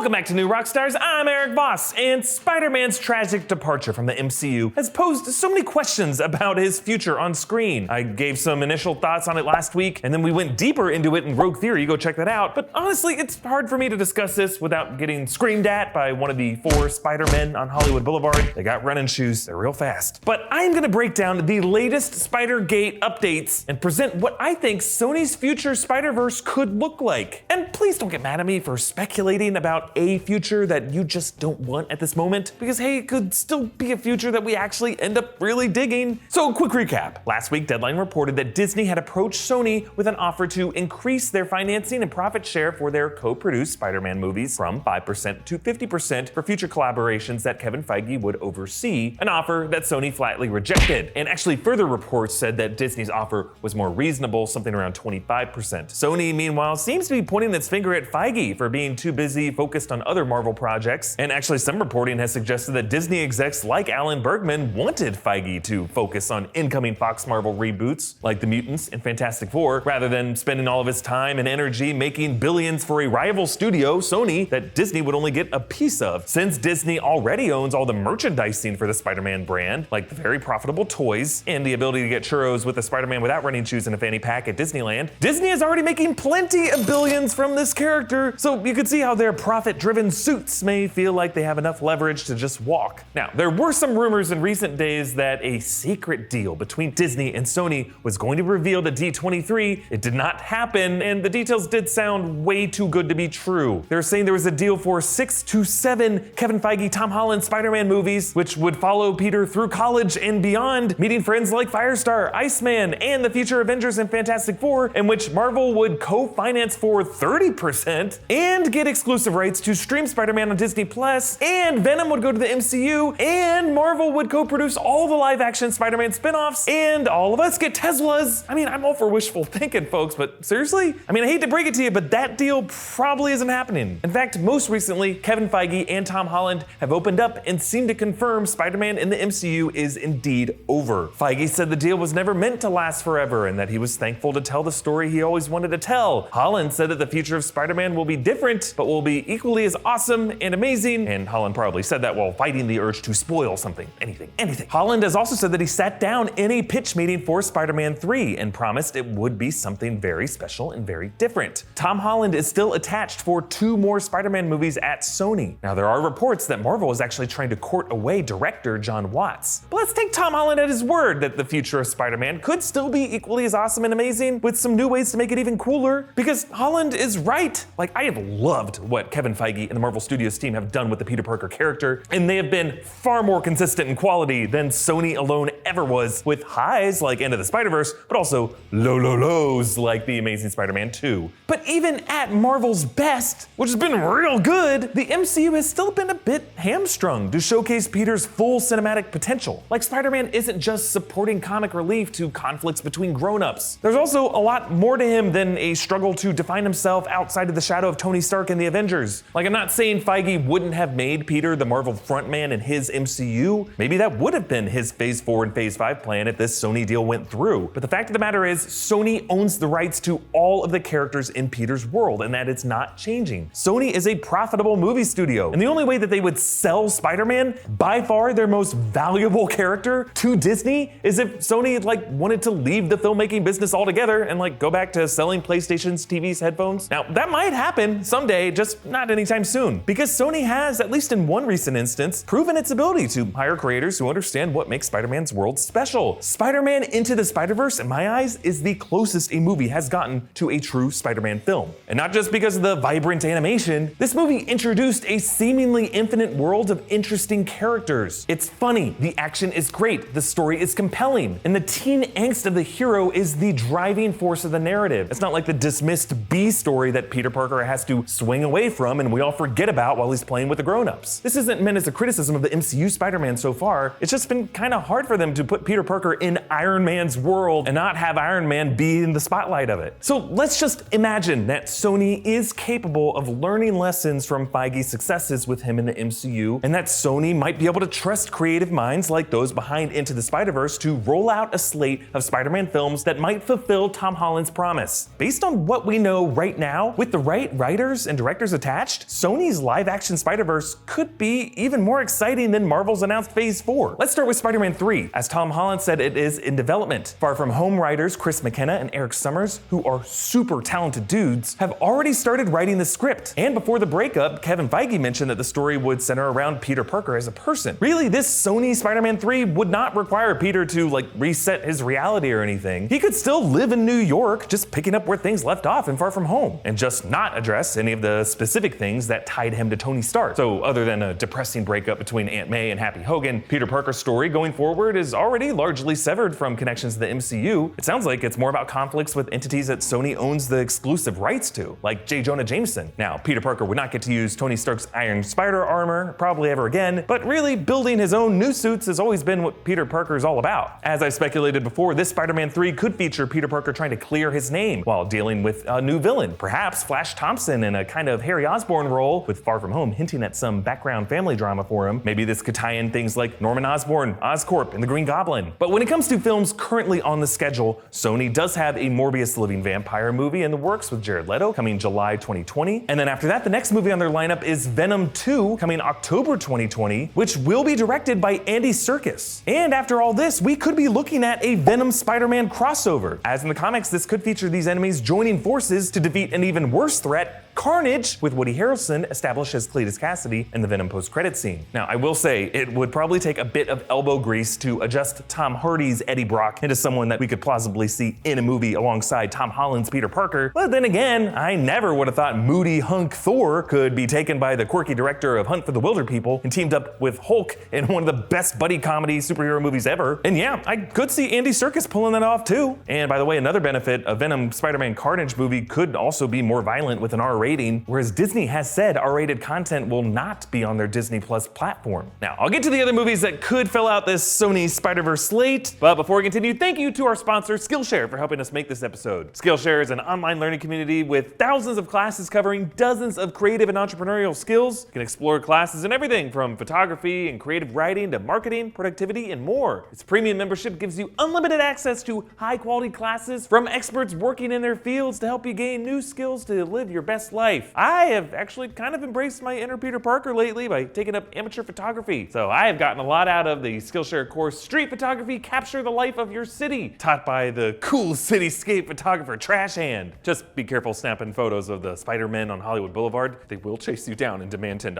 Welcome back to New Rockstars. I'm Erik Voss, and Spider-Man's tragic departure from the MCU has posed so many questions about his future on screen. I gave some initial thoughts on it last week, and then we went deeper into it in Rogue Theory. Go check that out. But honestly, it's hard for me to discuss this without getting screamed at by one of the 4 Spider-Men on Hollywood Boulevard. They got running shoes, they're real fast. But I'm gonna break down the latest Spider-Gate updates and present what I think Sony's future Spider-Verse could look like. And please don't get mad at me for speculating about a future that you just don't want at this moment, because hey, it could still be a future that we actually end up really digging. So quick recap. Last week, Deadline reported that Disney had approached Sony with an offer to increase their financing and profit share for their co-produced Spider-Man movies from 5% to 50% for future collaborations that Kevin Feige would oversee, an offer that Sony flatly rejected. And actually further reports said that Disney's offer was more reasonable, something around 25%. Sony, meanwhile, seems to be pointing its finger at Feige for being too busy focused on other Marvel projects, and actually some reporting has suggested that Disney execs like Alan Bergman wanted Feige to focus on incoming Fox Marvel reboots like The Mutants and Fantastic Four, rather than spending all of his time and energy making billions for a rival studio, Sony, that Disney would only get a piece of. Since Disney already owns all the merchandising for the Spider-Man brand, like the very profitable toys and the ability to get churros with a Spider-Man without running shoes in a fanny pack at Disneyland, Disney is already making plenty of billions from this character, so you could see how their profit-driven suits may feel like they have enough leverage to just walk. Now, there were some rumors in recent days that a secret deal between Disney and Sony was going to be revealed at D23. It did not happen, and the details did sound way too good to be true. They were saying there was a deal for 6 to 7 Kevin Feige, Tom Holland Spider-Man movies, which would follow Peter through college and beyond, meeting friends like Firestar, Iceman, and the future Avengers and Fantastic Four, in which Marvel would co-finance for 30% and get exclusive rights to stream Spider-Man on Disney Plus, and Venom would go to the MCU, and Marvel would co-produce all the live-action Spider-Man spin-offs, and all of us get Teslas. I mean, I'm all for wishful thinking, folks, but seriously? I mean, I hate to break it to you, but that deal probably isn't happening. In fact, most recently, Kevin Feige and Tom Holland have opened up and seemed to confirm Spider-Man in the MCU is indeed over. Feige said the deal was never meant to last forever, and that he was thankful to tell the story he always wanted to tell. Holland said that the future of Spider-Man will be different, but will be equally as awesome and amazing, and Holland probably said that while fighting the urge to spoil something, anything. Holland has also said that he sat down in a pitch meeting for Spider-Man 3 and promised it would be something very special and very different. Tom Holland is still attached for 2 more Spider-Man movies at Sony. Now, there are reports that Marvel is actually trying to court away director John Watts. But let's take Tom Holland at his word that the future of Spider-Man could still be equally as awesome and amazing, with some new ways to make it even cooler, because Holland is right. Like, I have loved what Kevin Feige and the Marvel Studios team have done with the Peter Parker character, and they have been far more consistent in quality than Sony alone ever was, with highs like Into the Spider-Verse, but also lows like The Amazing Spider-Man 2. But even at Marvel's best, which has been real good, the MCU has still been a bit hamstrung to showcase Peter's full cinematic potential. Like, Spider-Man isn't just supporting comic relief to conflicts between grown-ups. There's also a lot more to him than a struggle to define himself outside of the shadow of Tony Stark and the Avengers. Like, I'm not saying Feige wouldn't have made Peter the Marvel frontman in his MCU. Maybe that would have been his Phase 4 and Phase 5 plan if this Sony deal went through. But the fact of the matter is, Sony owns the rights to all of the characters in Peter's world, and that it's not changing. Sony is a profitable movie studio, and the only way that they would sell Spider-Man, by far their most valuable character, to Disney is if Sony wanted to leave the filmmaking business altogether and go back to selling PlayStations, TVs, headphones. Now, that might happen someday, just not anytime soon, because Sony has, at least in one recent instance, proven its ability to hire creators who understand what makes Spider-Man's world special. Spider-Man Into the Spider-Verse, in my eyes, is the closest a movie has gotten to a true Spider-Man film. And not just because of the vibrant animation, this movie introduced a seemingly infinite world of interesting characters. It's funny, the action is great, the story is compelling, and the teen angst of the hero is the driving force of the narrative. It's not like the dismissed B story that Peter Parker has to swing away from and we all forget about while he's playing with the grown-ups. This isn't meant as a criticism of the MCU Spider-Man so far. It's just been kind of hard for them to put Peter Parker in Iron Man's world and not have Iron Man be in the spotlight of it. So let's just imagine that Sony is capable of learning lessons from Feige's successes with him in the MCU, and that Sony might be able to trust creative minds like those behind Into the Spider-Verse to roll out a slate of Spider-Man films that might fulfill Tom Holland's promise. Based on what we know right now, with the right writers and directors attached, attached, Sony's live-action Spider-Verse could be even more exciting than Marvel's announced Phase 4. Let's start with Spider-Man 3. As Tom Holland said, it is in development. Far From Home writers Chris McKenna and Eric Summers, who are super talented dudes, have already started writing the script. And before the breakup, Kevin Feige mentioned that the story would center around Peter Parker as a person. Really, this Sony Spider-Man 3 would not require Peter to reset his reality or anything. He could still live in New York, just picking up where things left off in Far From Home, and just not address any of the specific things that tied him to Tony Stark. So other than a depressing breakup between Aunt May and Happy Hogan, Peter Parker's story going forward is already largely severed from connections to the MCU. It sounds like it's more about conflicts with entities that Sony owns the exclusive rights to, like J. Jonah Jameson. Now, Peter Parker would not get to use Tony Stark's Iron Spider armor probably ever again, but really building his own new suits has always been what Peter Parker is all about. As I speculated before, this Spider-Man 3 could feature Peter Parker trying to clear his name while dealing with a new villain, perhaps Flash Thompson in a kind of Harry Osborn role, with Far From Home hinting at some background family drama for him. Maybe this could tie in things like Norman Osborn, Oscorp, and the Green Goblin. But when it comes to films currently on the schedule, Sony does have a Morbius Living Vampire movie in the works with Jared Leto coming July 2020. And then after that, the next movie on their lineup is Venom 2 coming October 2020, which will be directed by Andy Serkis. And after all this, we could be looking at a Venom Spider-Man crossover. As in the comics, this could feature these enemies joining forces to defeat an even worse threat, Carnage, with Woody Harrelson established as Cletus Cassidy in the Venom post-credit scene. Now, I will say, it would probably take a bit of elbow grease to adjust Tom Hardy's Eddie Brock into someone that we could plausibly see in a movie alongside Tom Holland's Peter Parker. But then again, I never would have thought moody hunk Thor could be taken by the quirky director of Hunt for the Wilder People and teamed up with Hulk in one of the best buddy comedy superhero movies ever. And yeah, I could see Andy Serkis pulling that off too. And by the way, another benefit, a Venom Spider-Man Carnage movie could also be more violent with an R rating, whereas Disney has said R-rated content will not be on their Disney Plus platform. Now, I'll get to the other movies that could fill out this Sony Spider-Verse slate, but before we continue, thank you to our sponsor, Skillshare, for helping us make this episode. Skillshare is an online learning community with thousands of classes covering dozens of creative and entrepreneurial skills. You can explore classes in everything from photography and creative writing to marketing, productivity, and more. Its premium membership gives you unlimited access to high-quality classes from experts working in their fields to help you gain new skills to live your best life. I have actually kind of embraced my inner Peter Parker lately by taking up amateur photography. So I have gotten a lot out of the Skillshare course, Street Photography, Capture the Life of Your City, taught by the cool cityscape photographer Trash Hand. Just be careful snapping photos of the Spider-Men on Hollywood Boulevard. They will chase you down and demand $10.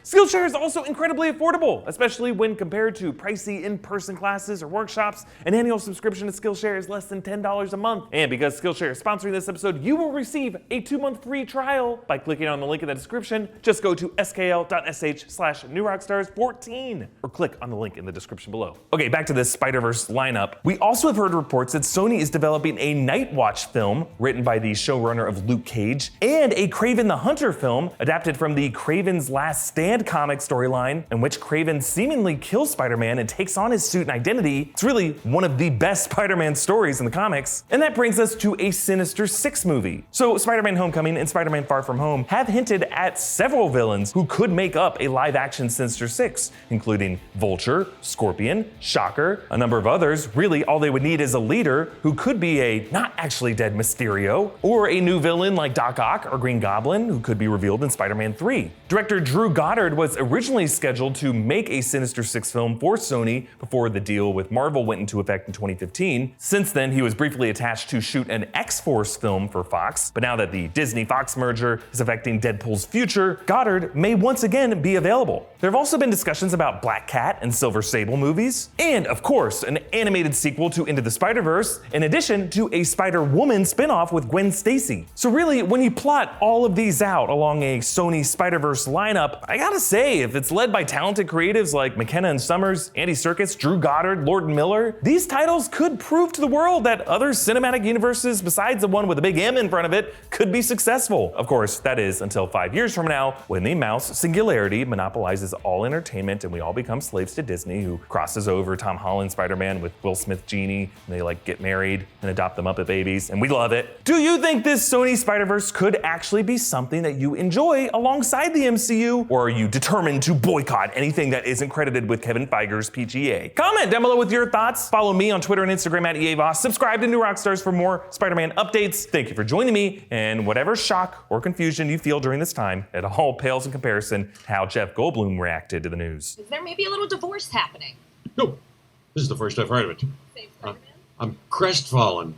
Skillshare is also incredibly affordable, especially when compared to pricey in-person classes or workshops. An annual subscription to Skillshare is less than $10 a month. And because Skillshare is sponsoring this episode, you will receive a 2-month free trial by clicking on the link in the description. Just go to skl.sh/newrockstars14 or click on the link in the description below. Okay, back to this Spider-Verse lineup. We also have heard reports that Sony is developing a Night Watch film written by the showrunner of Luke Cage and a Kraven the Hunter film adapted from the Kraven's Last Stand comic storyline, in which Kraven seemingly kills Spider-Man and takes on his suit and identity. It's really one of the best Spider-Man stories in the comics. And that brings us to a Sinister Six movie. So Spider-Man Homecoming and Spider-Man Far From Home have hinted at several villains who could make up a live-action Sinister Six, including Vulture, Scorpion, Shocker, a number of others. Really, all they would need is a leader who could be a not actually dead Mysterio, or a new villain like Doc Ock or Green Goblin, who could be revealed in Spider-Man 3. Director Drew Goddard was originally scheduled to make a Sinister Six film for Sony before the deal with Marvel went into effect in 2015. Since then, he was briefly attached to shoot an X-Force film for Fox, but now that the Disney-Fox merger is affecting Deadpool's future, Goddard may once again be available. There have also been discussions about Black Cat and Silver Sable movies, and of course, an animated sequel to Into the Spider-Verse, in addition to a Spider-Woman spin-off with Gwen Stacy. So really, when you plot all of these out along a Sony Spider-Verse lineup, I gotta say, if it's led by talented creatives like McKenna and Summers, Andy Serkis, Drew Goddard, Lord and Miller, these titles could prove to the world that other cinematic universes besides the one with a big M in front of it could be successful. Of course, that is until 5 years from now, when the mouse singularity monopolizes all entertainment and we all become slaves to Disney, who crosses over Tom Holland Spider-Man with Will Smith Genie, and they get married and adopt the Muppet babies, and we love it. Do you think this Sony Spider-Verse could actually be something that you enjoy alongside the MCU, or are you determined to boycott anything that isn't credited with Kevin Feige's PGA? Comment down below with your thoughts. Follow me on Twitter and Instagram at Erik Voss. Subscribe to New Rockstars for more Spider-Man updates. Thank you for joining me, and whatever shock or or confusion you feel during this time, it all pales in comparison to how Jeff Goldblum reacted to the news. Is there maybe a little divorce happening? No, this is the first I've heard of it. Same Spider-Man? I'm crestfallen.